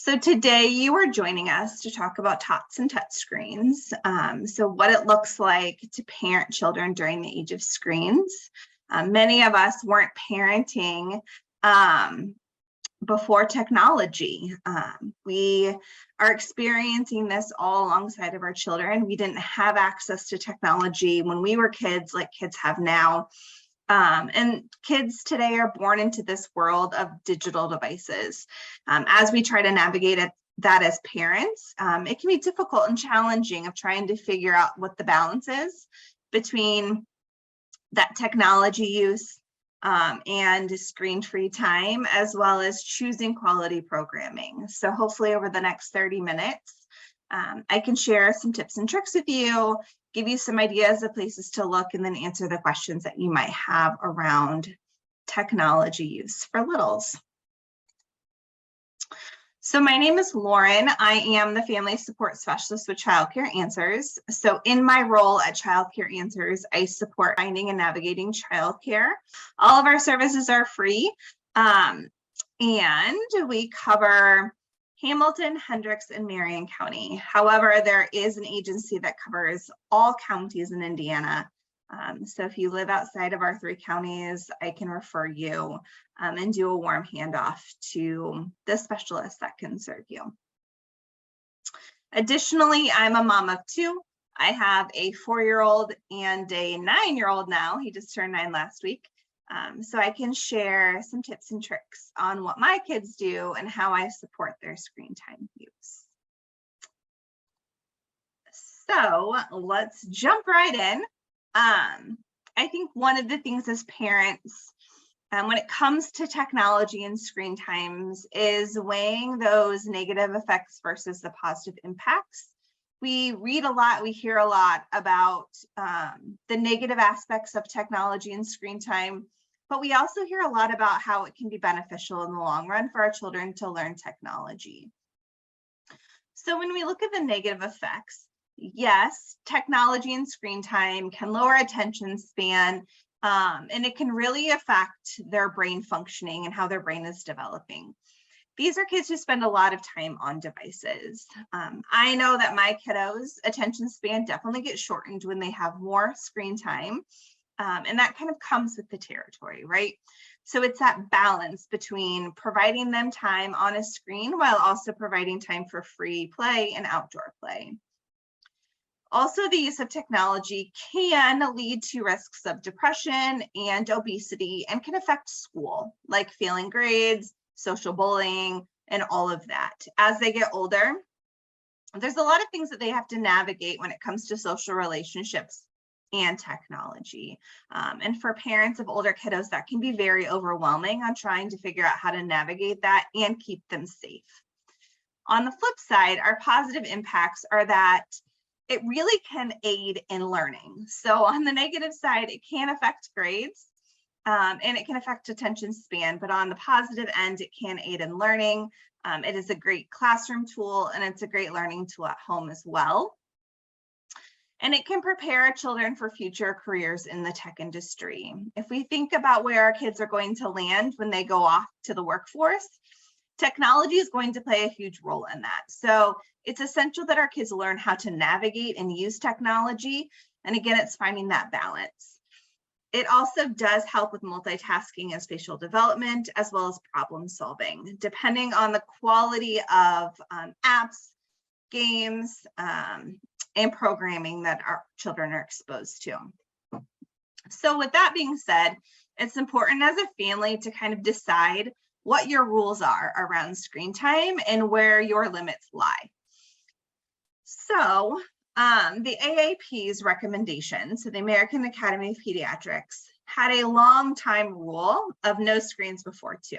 So today you are joining us to talk about Tots and touchscreens. So what it looks like to parent children during the age of screens. Many of us weren't parenting before technology. We are experiencing this all alongside of our children. We didn't have access to technology when we were kids like kids have now. And kids today are born into this world of digital devices. As we try to navigate that as parents, it can be difficult and challenging of trying to figure out what the balance is between that technology use and screen-free time, as well as choosing quality programming. So hopefully over the next 30 minutes, I can share some tips and tricks with you, give you some ideas of places to look, and then answer the questions that you might have around technology use for littles. So my name is Lauren. I am the Family Support Specialist with Childcare Answers. So in my role at Childcare Answers, I support finding and navigating childcare. All of our services are free, and we cover Hamilton, Hendricks, and Marion County. However, there is an agency that covers all counties in Indiana. So if you live outside of our 3 counties, I can refer you and do a warm handoff to the specialist that can serve you. Additionally, I'm a mom of 2. I have a 4-year-old and a 9-year-old now. He just turned 9 last week. So I can share some tips and tricks on what my kids do and how I support their screen time use. So let's jump right in. I think one of the things as parents, when it comes to technology and screen times, is weighing those negative effects versus the positive impacts. We read a lot, we hear a lot about the negative aspects of technology and screen time, but we also hear a lot about how it can be beneficial in the long run for our children to learn technology. So when we look at the negative effects, yes, technology and screen time can lower attention span, and it can really affect their brain functioning and how their brain is developing. These are kids who spend a lot of time on devices. I know that my kiddos' attention span definitely gets shortened when they have more screen time. And that kind of comes with the territory, right? So it's that balance between providing them time on a screen while also providing time for free play and outdoor play. Also, the use of technology can lead to risks of depression and obesity and can affect school, like failing grades, social bullying, and all of that. As they get older, there's a lot of things that they have to navigate when it comes to social relationships and technology. And for parents of older kiddos, that can be very overwhelming on trying to figure out how to navigate that and keep them safe. On the flip side, our positive impacts are that it really can aid in learning. So on the negative side, it can affect grades and it can affect attention span, but on the positive end, it can aid in learning. It is a great classroom tool and it's a great learning tool at home as well. And it can prepare our children for future careers in the tech industry. If we think about where our kids are going to land when they go off to the workforce, technology is going to play a huge role in that. So it's essential that our kids learn how to navigate and use technology. And again, it's finding that balance. It also does help with multitasking and spatial development, as well as problem solving, depending on the quality of apps, games, and programming that our children are exposed to. So with that being said, it's important as a family to kind of decide what your rules are around screen time and where your limits lie. So the AAP's recommendation, so the American Academy of Pediatrics, had a long time rule of no screens before 2.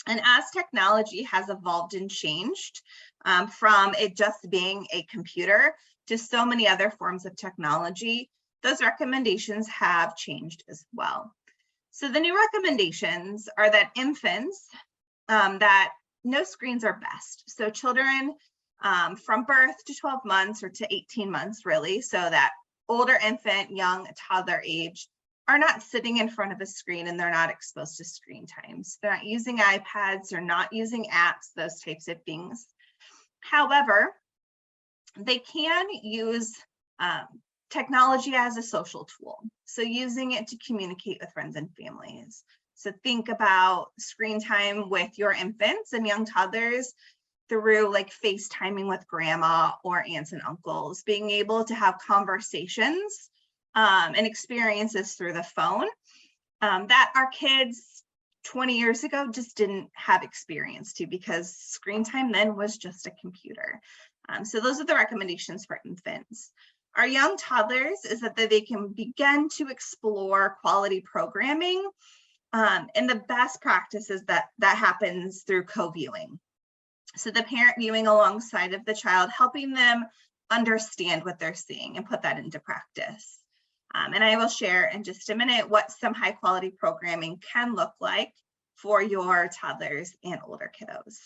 And as technology has evolved and changed from it just being a computer to so many other forms of technology, those recommendations have changed as well. So the new recommendations are that infants, that no screens are best. So children from birth to 12 months or to 18 months really, so that older infant, young, toddler age, are not sitting in front of a screen and they're not exposed to screen times. They're not using iPads, they're not using apps, those types of things. However, they can use technology as a social tool. So using it to communicate with friends and families. So think about screen time with your infants and young toddlers through like FaceTiming with grandma or aunts and uncles, being able to have conversations and experiences through the phone that our kids 20 years ago just didn't have experience to, because screen time then was just a computer. So those are the recommendations for infants. Our young toddlers is that they can begin to explore quality programming, and the best practice is that happens through co-viewing. So the parent viewing alongside of the child, helping them understand what they're seeing and put that into practice. And I will share in just a minute what some high quality programming can look like for your toddlers and older kiddos.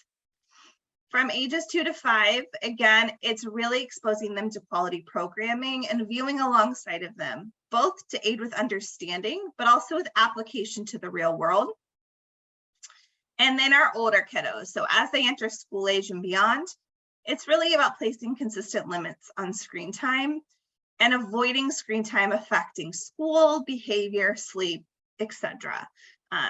From ages 2 to 5, again, it's really exposing them to quality programming and viewing alongside of them, both to aid with understanding, but also with application to the real world. And then our older kiddos, so as they enter school age and beyond, it's really about placing consistent limits on screen time and avoiding screen time affecting school, behavior, sleep, etc.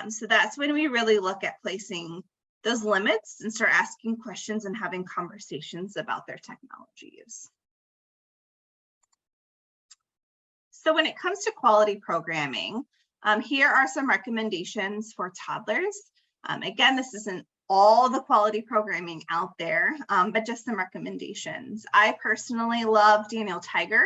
So that's when we really look at placing those limits and start asking questions and having conversations about their technology use. So when it comes to quality programming, here are some recommendations for toddlers. Again, this isn't all the quality programming out there, but just some recommendations. I personally love Daniel Tiger.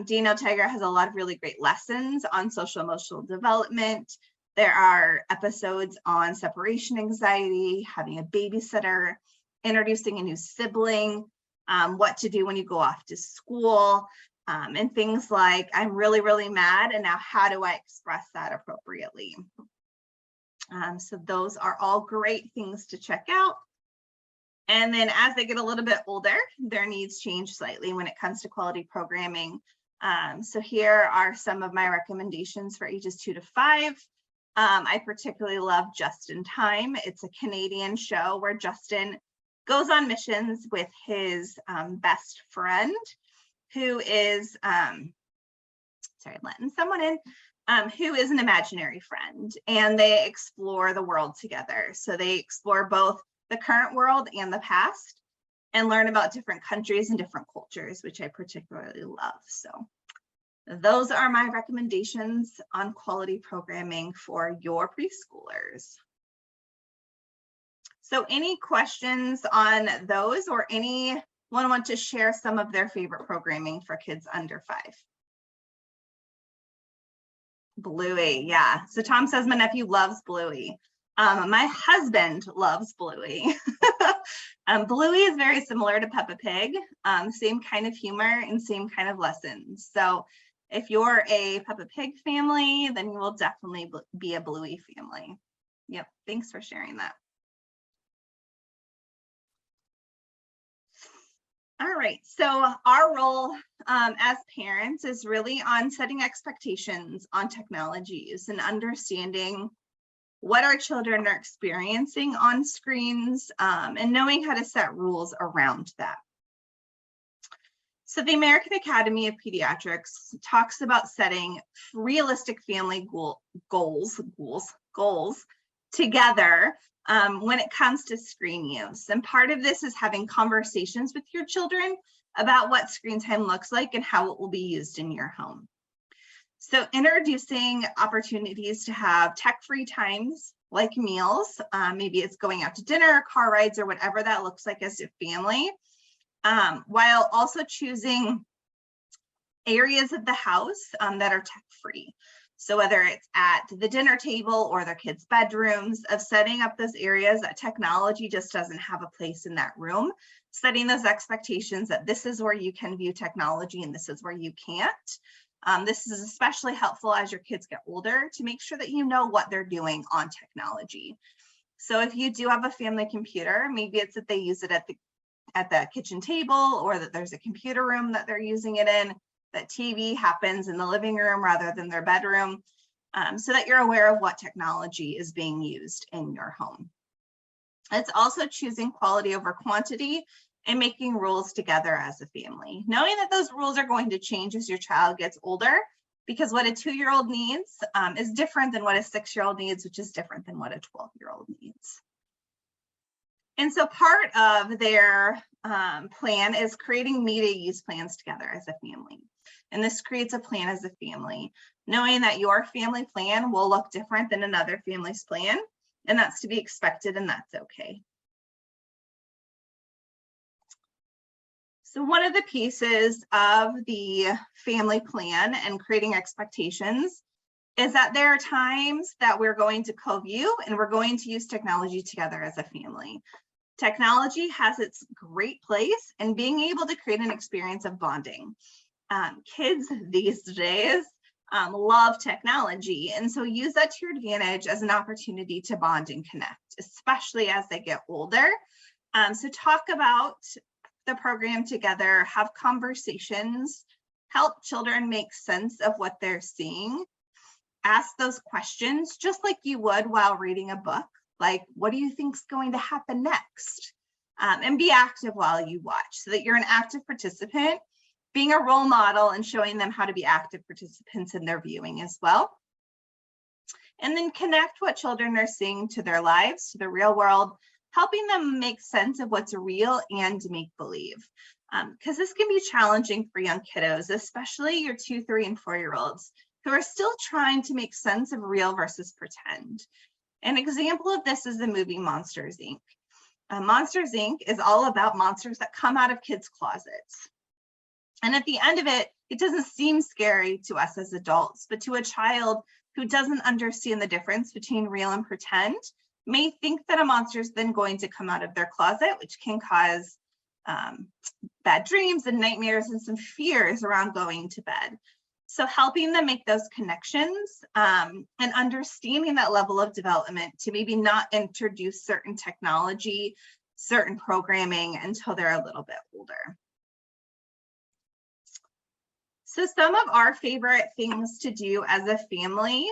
Daniel Tiger has a lot of really great lessons on social emotional development. There are episodes on separation anxiety, having a babysitter, introducing a new sibling, what to do when you go off to school, and things like, I'm really, really mad, and now how do I express that appropriately? So those are all great things to check out. And then as they get a little bit older, their needs change slightly when it comes to quality programming. So here are some of my recommendations for ages 2 to 5. I particularly love Just in Time. It's a Canadian show where Justin goes on missions with his best friend, who is, sorry, letting someone in, who is an imaginary friend, and they explore the world together. So they explore both the current world and the past and learn about different countries and different cultures, which I particularly love. So those are my recommendations on quality programming for your preschoolers. So any questions on those, or anyone want to share some of their favorite programming for kids under 5? Bluey, yeah. So Tom says my nephew loves Bluey. My husband loves Bluey. Bluey is very similar to Peppa Pig, same kind of humor and same kind of lessons. So if you're a Peppa Pig family, then you will definitely be a Bluey family. Yep, thanks for sharing that. All right, so our role as parents is really on setting expectations on technology use and understanding what our children are experiencing on screens, and knowing how to set rules around that. So the American Academy of Pediatrics talks about setting realistic family goals together when it comes to screen use. And part of this is having conversations with your children about what screen time looks like and how it will be used in your home. So introducing opportunities to have tech-free times like meals, maybe it's going out to dinner, car rides, or whatever that looks like as a family, while also choosing areas of the house that are tech-free. So whether it's at the dinner table or their kids' bedrooms, of setting up those areas that technology just doesn't have a place in that room, setting those expectations that this is where you can view technology and this is where you can't. This is especially helpful as your kids get older to make sure that you know what they're doing on technology. So if you do have a family computer, maybe it's that they use it at the kitchen table, or that there's a computer room that they're using it in, that TV happens in the living room rather than their bedroom. so that you're aware of what technology is being used in your home. It's also choosing quality over quantity and making rules together as a family, knowing that those rules are going to change as your child gets older, because what a 2-year-old needs is different than what a 6-year-old needs, which is different than what a 12-year-old needs. And so part of their plan is creating media use plans together as a family. And this creates a plan as a family, knowing that your family plan will look different than another family's plan, and that's to be expected, and that's okay. So one of the pieces of the family plan and creating expectations is that there are times that we're going to co-view and we're going to use technology together as a family. Technology has its great place in being able to create an experience of bonding. Kids these days love technology, and so use that to your advantage as an opportunity to bond and connect, especially as they get older. So talk about the program together, have conversations, help children make sense of what they're seeing, ask those questions just like you would while reading a book, like, what do you think is going to happen next? And be active while you watch so that you're an active participant, being a role model and showing them how to be active participants in their viewing as well. And then connect what children are seeing to their lives, to the real world, helping them make sense of what's real and make believe. Because this can be challenging for young kiddos, especially your 2, 3, and 4-year-olds who are still trying to make sense of real versus pretend. An example of this is the movie Monsters, Inc. Monsters, Inc. is all about monsters that come out of kids' closets. And at the end of it, it doesn't seem scary to us as adults, but to a child who doesn't understand the difference between real and pretend may think that a monster is then going to come out of their closet, which can cause bad dreams and nightmares and some fears around going to bed. So helping them make those connections and understanding that level of development to maybe not introduce certain technology, certain programming until they're a little bit older. So some of our favorite things to do as a family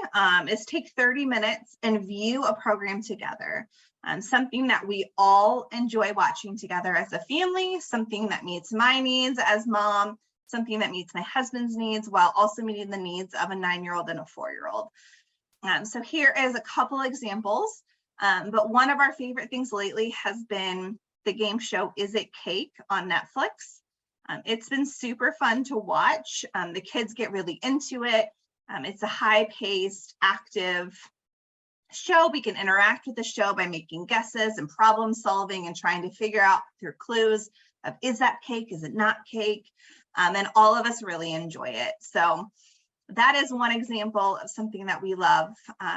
is take 30 minutes and view a program together. Something that we all enjoy watching together as a family, something that meets my needs as mom, something that meets my husband's needs while also meeting the needs of a 9-year-old and a 4-year-old. So here is a couple examples, but one of our favorite things lately has been the game show Is It Cake on Netflix. It's been super fun to watch. The kids get really into it. It's a high-paced, active show. We can interact with the show by making guesses and problem solving and trying to figure out through clues of, is that cake, is it not cake? And all of us really enjoy it. So that is one example of something that we love.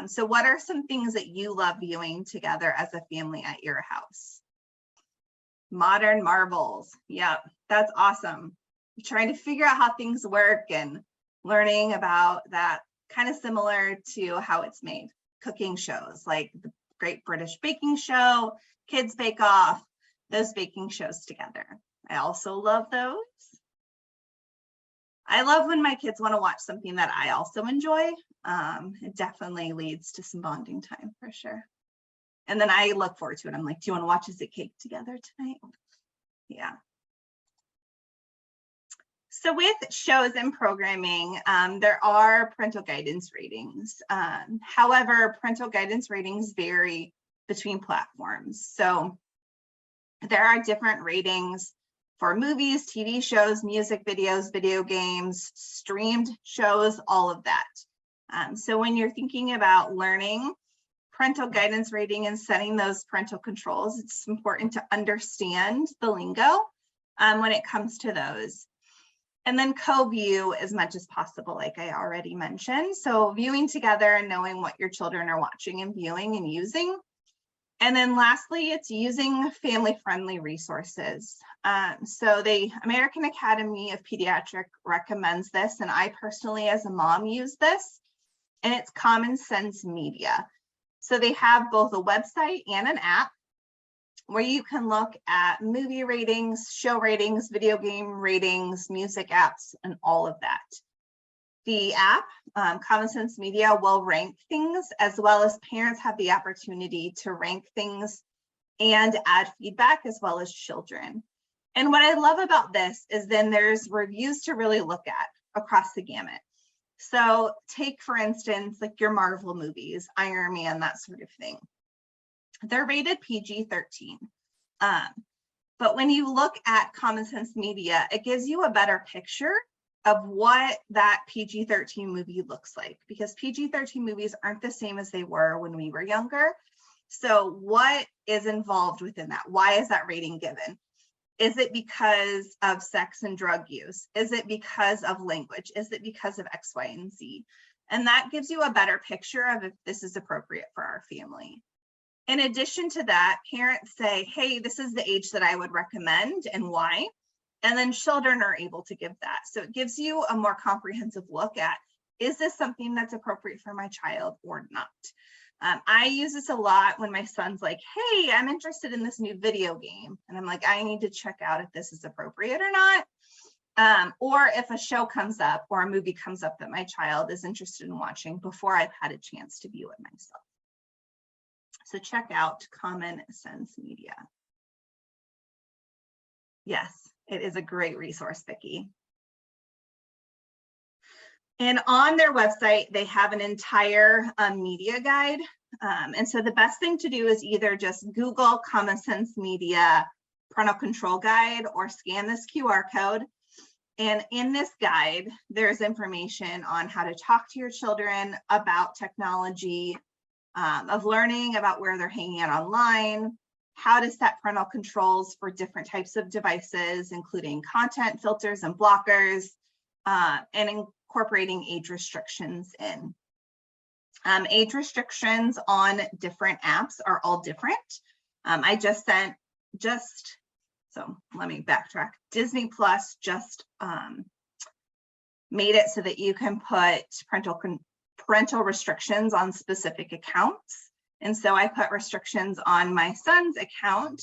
So what are some things that you love viewing together as a family at your house? Modern marvels. Yep, that's awesome. Trying to figure out how things work and learning about that, kind of similar to how it's made. Cooking shows like the Great British Baking Show, Kids Bake Off, those baking shows together. I also love those. I love when my kids want to watch something that I also enjoy. It definitely leads to some bonding time for sure. And then I look forward to it. I'm like, do you want to watch Is It Cake together tonight? Yeah. So with shows and programming, there are parental guidance ratings. However, parental guidance ratings vary between platforms. So there are different ratings for movies, TV shows, music videos, video games, streamed shows, all of that. So when you're thinking about learning parental guidance rating and setting those parental controls, it's important to understand the lingo when it comes to those. And then co-view as much as possible, like I already mentioned. So viewing together and knowing what your children are watching and viewing and using. And then lastly, it's using family-friendly resources. So the American Academy of Pediatrics recommends this, and I personally as a mom use this, and it's Common Sense Media. So they have both a website and an app where you can look at movie ratings, show ratings, video game ratings, music apps, and all of that. The app, Common Sense Media, will rank things, as well as parents have the opportunity to rank things and add feedback, as well as children. And what I love about this is then there's reviews to really look at across the gamut. So take, for instance, like your Marvel movies, Iron Man, that sort of thing. They're rated PG-13. But when you look at Common Sense Media, it gives you a better picture of what that PG-13 movie looks like, because PG-13 movies aren't the same as they were when we were younger. So what is involved within that? Why is that rating given? Is it because of sex and drug use? Is it because of language? Is it because of X, Y, and Z? And that gives you a better picture of if this is appropriate for our family. In addition to that, parents say, hey, this is the age that I would recommend and why. And then children are able to give that. So it gives you a more comprehensive look at, is this something that's appropriate for my child or not? I use this a lot when my son's like, hey, I'm interested in this new video game. And I'm like, I need to check out if this is appropriate or not. Or if a show comes up or a movie comes up that my child is interested in watching before I've had a chance to view it myself. So check out Common Sense Media. Yes, it is a great resource, Vicki. And on their website, they have an entire media guide. And so the best thing to do is either just Google Common Sense Media Parental Control Guide or scan this QR code. And in this guide, there's information on how to talk to your children about technology, of learning about where they're hanging out online, how to set parental controls for different types of devices, including content filters and blockers, and incorporating age restrictions in. Age restrictions on different apps are all different. I just sent, so let me backtrack. Disney Plus just made it so that you can put parental restrictions on specific accounts. And so I put restrictions on my son's account,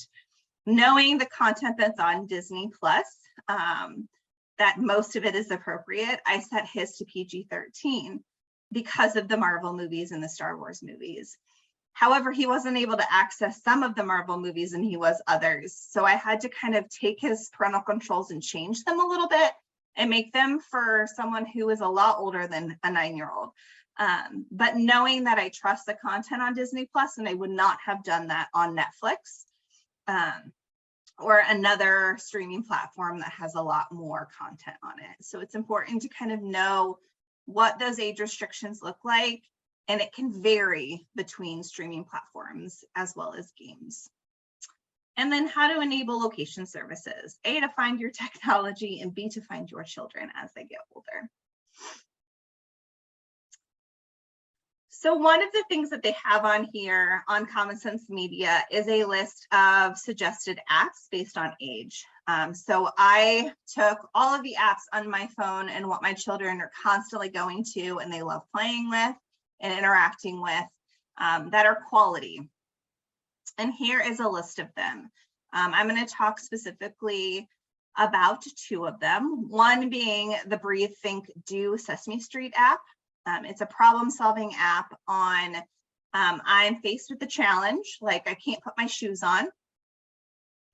knowing the content that's on Disney Plus, that most of it is appropriate. I set his to PG-13 because of the Marvel movies and the Star Wars movies. However, he wasn't able to access some of the Marvel movies and he was others. So I had to kind of take his parental controls and change them a little bit and make them for someone who is a lot older than a 9-year-old. But knowing that I trust the content on Disney Plus, and I would not have done that on Netflix or another streaming platform that has a lot more content on it. So it's important to kind of know what those age restrictions look like, and it can vary between streaming platforms as well as games. And then how to enable location services, A, to find your technology, and B, to find your children as they get older. So one of the things that they have on here on Common Sense Media is a list of suggested apps based on age. So I took all of the apps on my phone and what my children are constantly going to and they love playing with and interacting with that are quality. And here is a list of them. I'm going to talk specifically about 2 of them. One being the Breathe, Think, Do Sesame Street app. It's a problem-solving app on, I'm faced with a challenge, like I can't put my shoes on.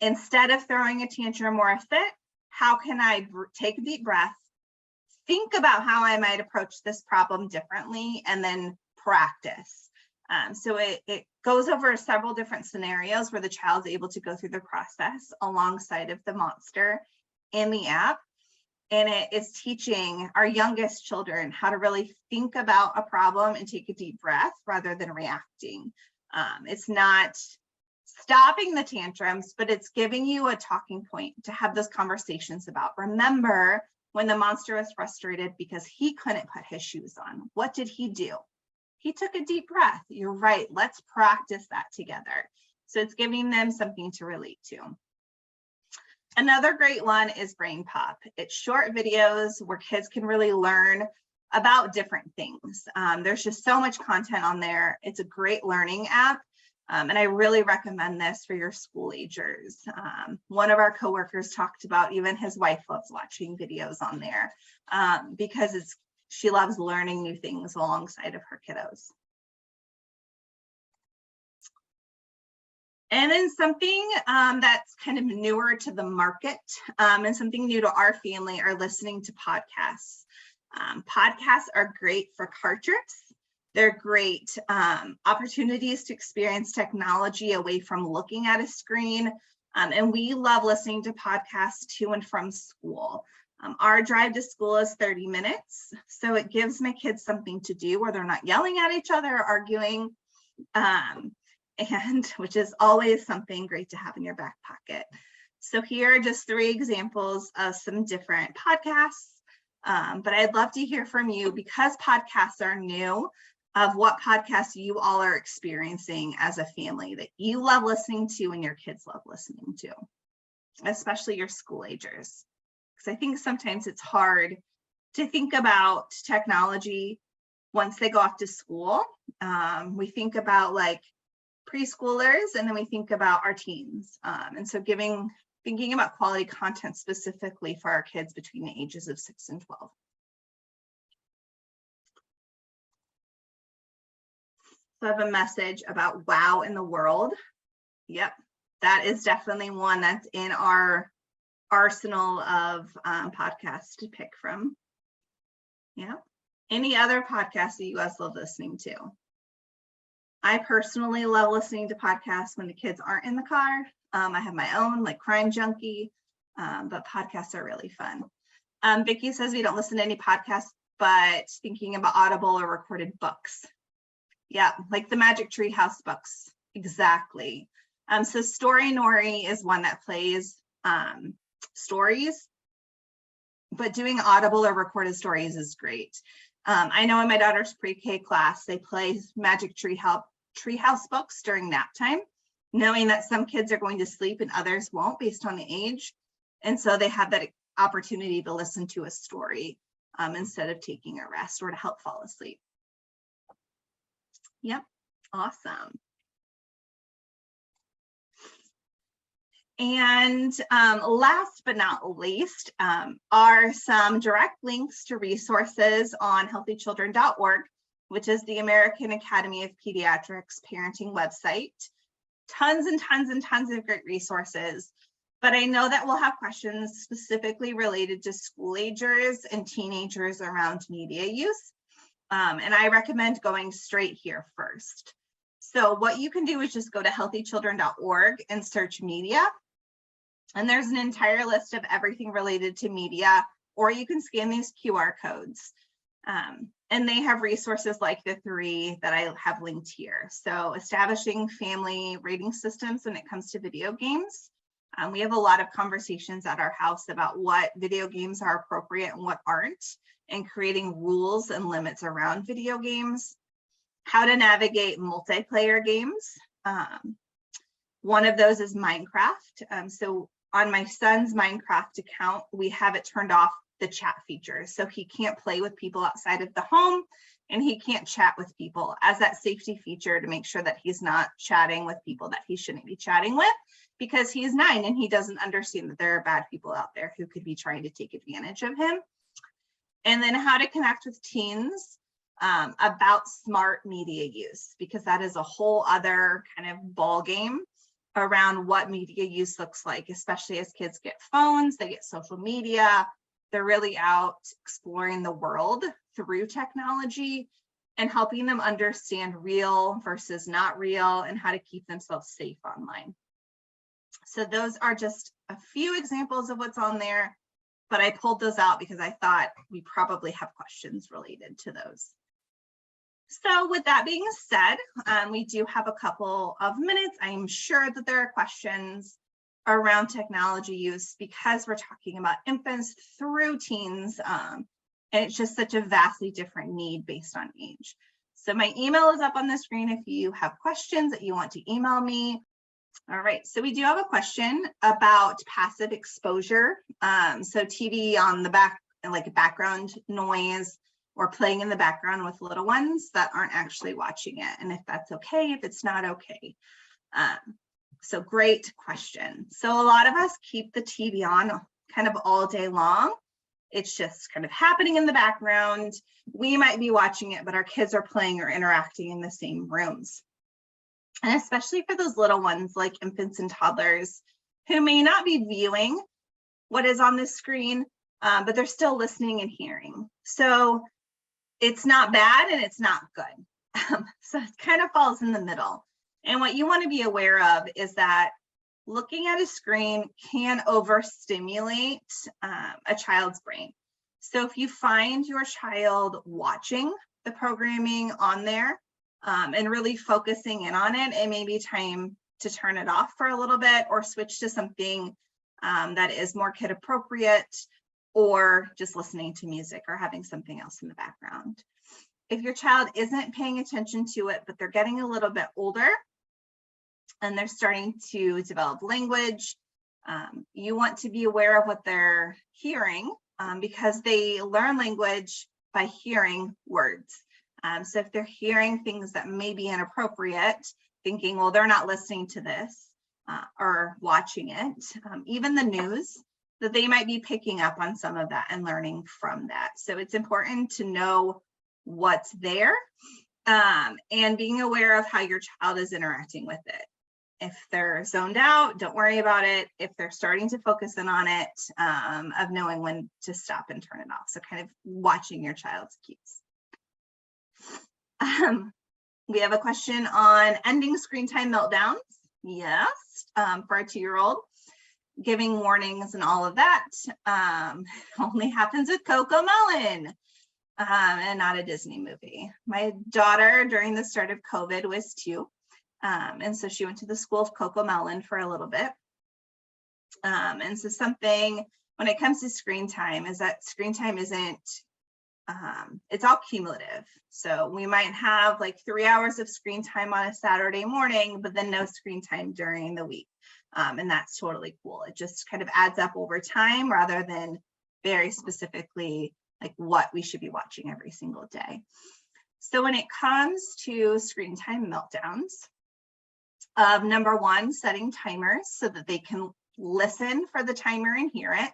Instead of throwing a tantrum or a fit, how can I take a deep breath, think about how I might approach this problem differently, and then practice. So it goes over several different scenarios where the child's able to go through the process alongside of the monster in the app. And it is teaching our youngest children how to really think about a problem and take a deep breath rather than reacting. It's not stopping the tantrums, but it's giving you a talking point to have those conversations about. Remember when the monster was frustrated because he couldn't put his shoes on. What did he do? He took a deep breath. You're right. Let's practice that together. So it's giving them something to relate to. Another great one is Brain Pop. It's short videos where kids can really learn about different things. There's just so much content on there. It's a great learning app. And I really recommend this for your school agers. One of our coworkers talked about even his wife loves watching videos on there because it's she loves learning new things alongside of her kiddos. And then something that's kind of newer to the market and something new to our family are listening to podcasts. Podcasts are great for car trips. They're great opportunities to experience technology away from looking at a screen. And we love listening to podcasts to and from school. Our drive to school is 30 minutes. So it gives my kids something to do where they're not yelling at each other or arguing. And which is always something great to have in your back pocket. So here are just 3 examples of some different podcasts, but I'd love to hear from you because podcasts are new, of what podcasts you all are experiencing as a family that you love listening to and your kids love listening to, especially your school agers. Because I think sometimes it's hard to think about technology once they go off to school. We think about like preschoolers, and then we think about our teens. And so thinking about quality content specifically for our kids between the ages of 6 and 12. So I have a message about wow in the world. Yep, that is definitely one that's in our arsenal of podcasts to pick from. Yeah. Any other podcasts that you guys love listening to? I personally love listening to podcasts when the kids aren't in the car. I have my own, like Crime Junkie, but podcasts are really fun. Vicki says we don't listen to any podcasts, but thinking about Audible or recorded books. Yeah, like the Magic Tree House books, exactly. So Story Nori is one that plays stories, but doing Audible or recorded stories is great. I know in my daughter's pre-K class, they play Magic Treehouse books during nap time, knowing that some kids are going to sleep and others won't based on the age. And so they have that opportunity to listen to a story instead of taking a rest or to help fall asleep. Yep, awesome. And last but not least are some direct links to resources on healthychildren.org, which is the American Academy of Pediatrics parenting website. Tons and tons and tons of great resources. But I know that we'll have questions specifically related to school agers and teenagers around media use. And I recommend going straight here first. So what you can do is just go to healthychildren.org and search media. And there's an entire list of everything related to media, or you can scan these QR codes. And they have resources like the 3 that I have linked here. So establishing family rating systems when it comes to video games. We have a lot of conversations at our house about what video games are appropriate and what aren't, and creating rules and limits around video games. How to navigate multiplayer games. One of those is Minecraft. So on my son's Minecraft account, we have it turned off the chat feature. So he can't play with people outside of the home and he can't chat with people as that safety feature to make sure that he's not chatting with people that he shouldn't be chatting with, because he's 9 and he doesn't understand that there are bad people out there who could be trying to take advantage of him. And then how to connect with teens about smart media use, because that is a whole other kind of ball game around what media use looks like, especially as kids get phones, they get social media, they're really out exploring the world through technology and helping them understand real versus not real and how to keep themselves safe online. So those are just a few examples of what's on there, but I pulled those out because I thought we probably have questions related to those. So with that being said, we do have a couple of minutes. I'm sure that there are questions around technology use because we're talking about infants through teens, and it's just such a vastly different need based on age. So my email is up on the screen if you have questions that you want to email me. All right, so we do have a question about passive exposure. So TV on the back, like background noise, or playing in the background with little ones that aren't actually watching it, and if that's okay, if it's not okay. So great question. So a lot of us keep the TV on kind of all day long, It's just kind of happening in the background. We might be watching it, but our kids are playing or interacting in the same rooms. And especially for those little ones like infants and toddlers who may not be viewing what is on the screen, but they're still listening and hearing. So it's not bad and it's not good. So it kind of falls in the middle. And what you want to be aware of is that looking at a screen can overstimulate a child's brain. So if you find your child watching the programming on there and really focusing in on it, it may be time to turn it off for a little bit or switch to something that is more kid appropriate, or just listening to music or having something else in the background. If your child isn't paying attention to it, but they're getting a little bit older and they're starting to develop language, you want to be aware of what they're hearing because they learn language by hearing words. So if they're hearing things that may be inappropriate, thinking, well, they're not listening to this or watching it, even the news, that they might be picking up on some of that and learning from that. So it's important to know what's there and being aware of how your child is interacting with it. If they're zoned out, don't worry about it. If they're starting to focus in on it, of knowing when to stop and turn it off. So kind of watching your child's cues. We have a question on ending screen time meltdowns. Yes, for a 2-year-old. Giving warnings and all of that only happens with CoComelon and not a Disney movie. My daughter during the start of COVID was 2. And so she went to the school of CoComelon for a little bit. And so something when it comes to screen time is that screen time isn't, it's all cumulative. So we might have like 3 hours of screen time on a Saturday morning, but then no screen time during the week. And that's totally cool. It just kind of adds up over time rather than very specifically like what we should be watching every single day. So when it comes to screen time meltdowns, number 1, setting timers so that they can listen for the timer and hear it.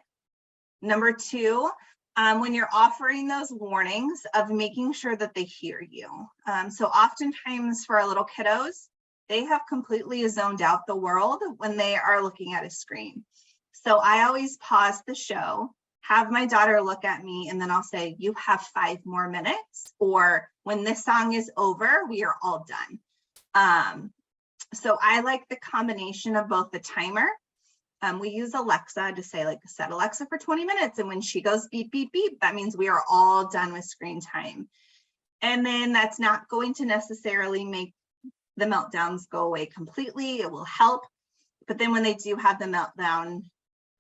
Number 2, when you're offering those warnings, of making sure that they hear you. So oftentimes for our little kiddos, they have completely zoned out the world when they are looking at a screen. So I always pause the show, have my daughter look at me, and then I'll say, you have 5 more minutes, or when this song is over, we are all done. So I like the combination of both the timer. We use Alexa to say, like, set Alexa for 20 minutes. And when she goes beep, beep, beep, that means we are all done with screen time. And then that's not going to necessarily make the meltdowns go away completely. It will help. But then when they do have the meltdown,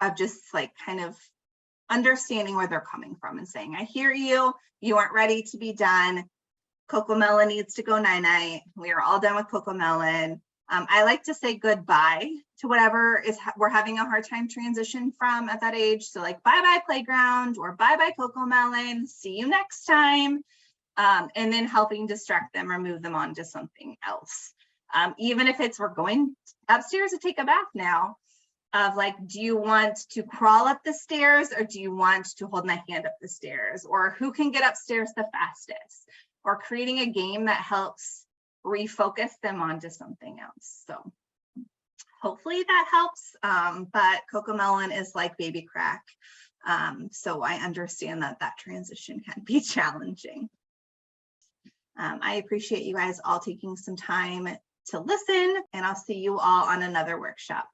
of just like kind of understanding where they're coming from and saying, I hear you, you aren't ready to be done. CoComelon needs to go night-night. We are all done with CoComelon. I like to say goodbye to whatever is we're having a hard time transition from at that age. So like bye-bye playground or bye-bye CoComelon, see you next time. And then helping distract them or move them on to something else. Even if it's we're going upstairs to take a bath now, of like, do you want to crawl up the stairs or do you want to hold my hand up the stairs, or who can get upstairs the fastest, or creating a game that helps refocus them onto something else. So hopefully that helps. But CoComelon is like baby crack. So I understand that that transition can be challenging. I appreciate you guys all taking some time to listen, and I'll see you all on another workshop.